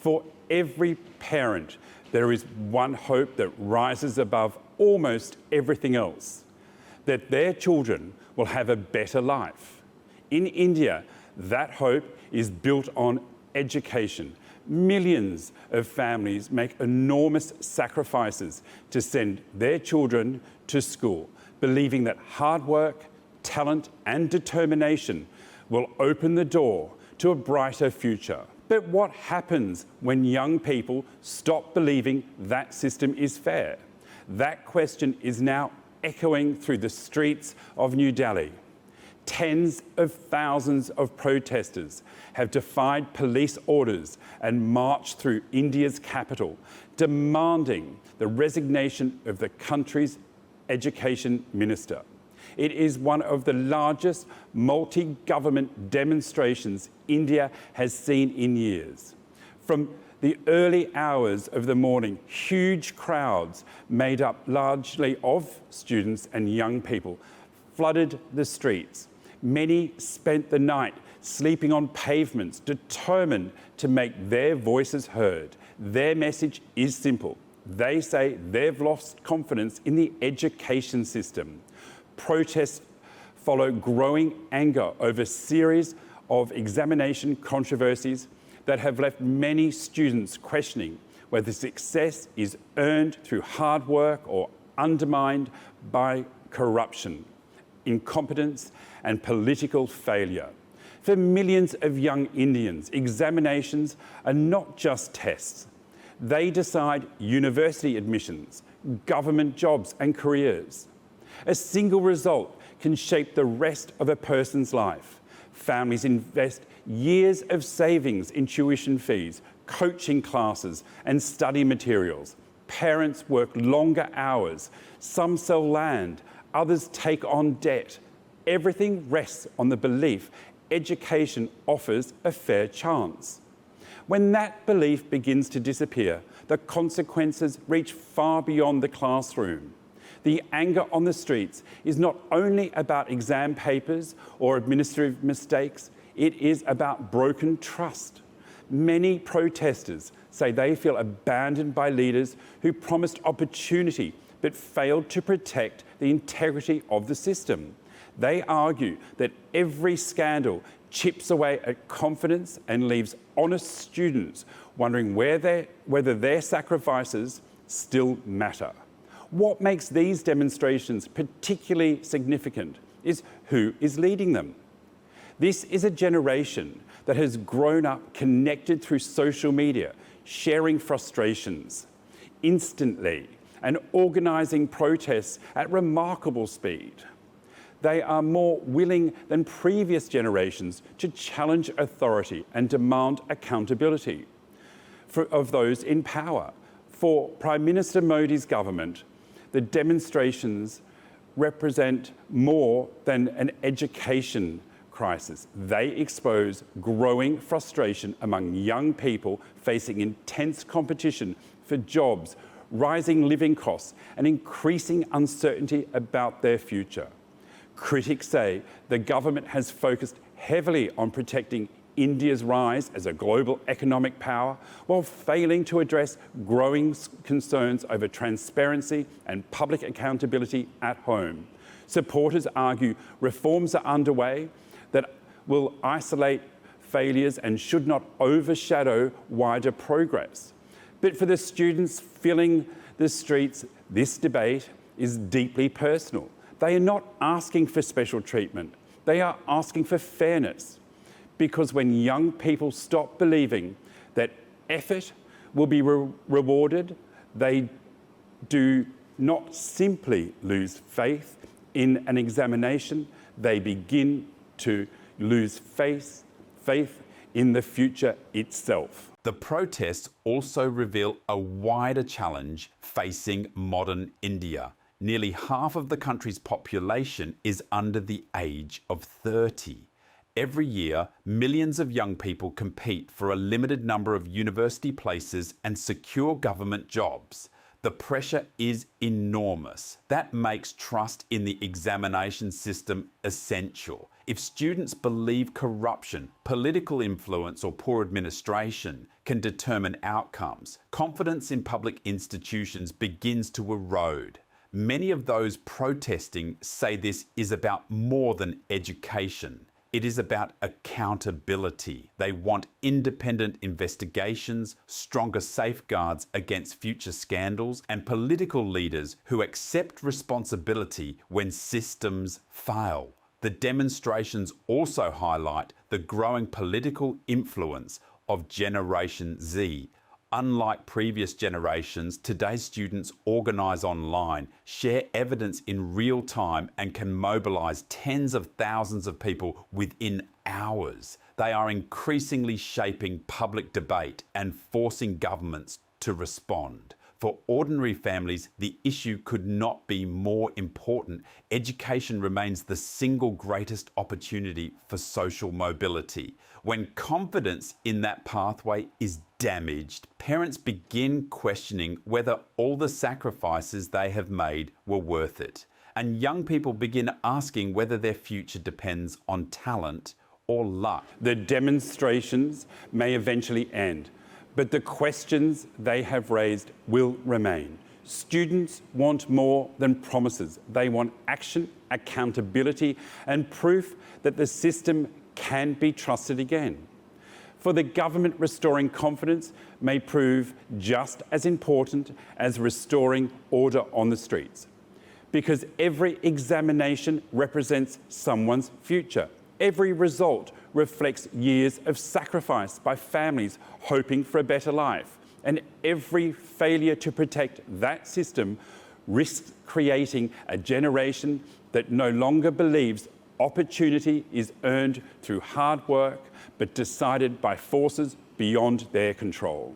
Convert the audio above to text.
For every parent, there is one hope that rises above almost everything else, that their children will have a better life. In India, that hope is built on education. Millions of families make enormous sacrifices to send their children to school, believing that hard work, talent and determination will open the door to a brighter future. But what happens when young people stop believing that system is fair? That question is now echoing through the streets of New Delhi. Tens of thousands of protesters have defied police orders and marched through India's capital, demanding the resignation of the country's education minister. It is one of the largest multi-government demonstrations India has seen in years. From the early hours of the morning, huge crowds made up largely of students and young people flooded the streets. Many spent the night sleeping on pavements, determined to make their voices heard. Their message is simple. They say they've lost confidence in the education system. Protests follow growing anger over a series of examination controversies that have left many students questioning whether success is earned through hard work or undermined by corruption, incompetence and political failure. For millions of young Indians, examinations are not just tests. They decide university admissions, government jobs and careers. A single result can shape the rest of a person's life. Families invest years of savings in tuition fees, coaching classes and study materials. Parents work longer hours. Some sell land. Others take on debt. Everything rests on the belief education offers a fair chance. When that belief begins to disappear, the consequences reach far beyond the classroom. The anger on the streets is not only about exam papers or administrative mistakes, it is about broken trust. Many protesters say they feel abandoned by leaders who promised opportunity but failed to protect the integrity of the system. They argue that every scandal chips away at confidence and leaves honest students wondering whether their sacrifices still matter. What makes these demonstrations particularly significant is who is leading them. This is a generation that has grown up connected through social media, sharing frustrations instantly and organising protests at remarkable speed. They are more willing than previous generations to challenge authority and demand accountability of those in power. For Prime Minister Modi's government, the demonstrations represent more than an education crisis. They expose growing frustration among young people facing intense competition for jobs, rising living costs, and increasing uncertainty about their future. Critics say the government has focused heavily on protecting India's rise as a global economic power while failing to address growing concerns over transparency and public accountability at home. Supporters argue reforms are underway that will isolate failures and should not overshadow wider progress. But for the students filling the streets, this debate is deeply personal. They are not asking for special treatment. They are asking for fairness. Because when young people stop believing that effort will be rewarded, they do not simply lose faith in an examination, they begin to lose faith in the future itself. The protests also reveal a wider challenge facing modern India. Nearly half of the country's population is under the age of 30. Every year, millions of young people compete for a limited number of university places and secure government jobs. The pressure is enormous. That makes trust in the examination system essential. If students believe corruption, political influence, or poor administration can determine outcomes, confidence in public institutions begins to erode. Many of those protesting say this is about more than education. It is about accountability. They want independent investigations, stronger safeguards against future scandals, and political leaders who accept responsibility when systems fail. The demonstrations also highlight the growing political influence of Generation Z. Unlike previous generations, today's students organise online, share evidence in real time, and can mobilise tens of thousands of people within hours. They are increasingly shaping public debate and forcing governments to respond. For ordinary families, the issue could not be more important. Education remains the single greatest opportunity for social mobility. When confidence in that pathway is damaged, parents begin questioning whether all the sacrifices they have made were worth it. And young people begin asking whether their future depends on talent or luck. The demonstrations may eventually end, but the questions they have raised will remain. Students want more than promises. They want action, accountability, and proof that the system can be trusted again. For the government, restoring confidence may prove just as important as restoring order on the streets. Because every examination represents someone's future. Every result reflects years of sacrifice by families hoping for a better life. And every failure to protect that system risks creating a generation that no longer believes opportunity is earned through hard work, but decided by forces beyond their control.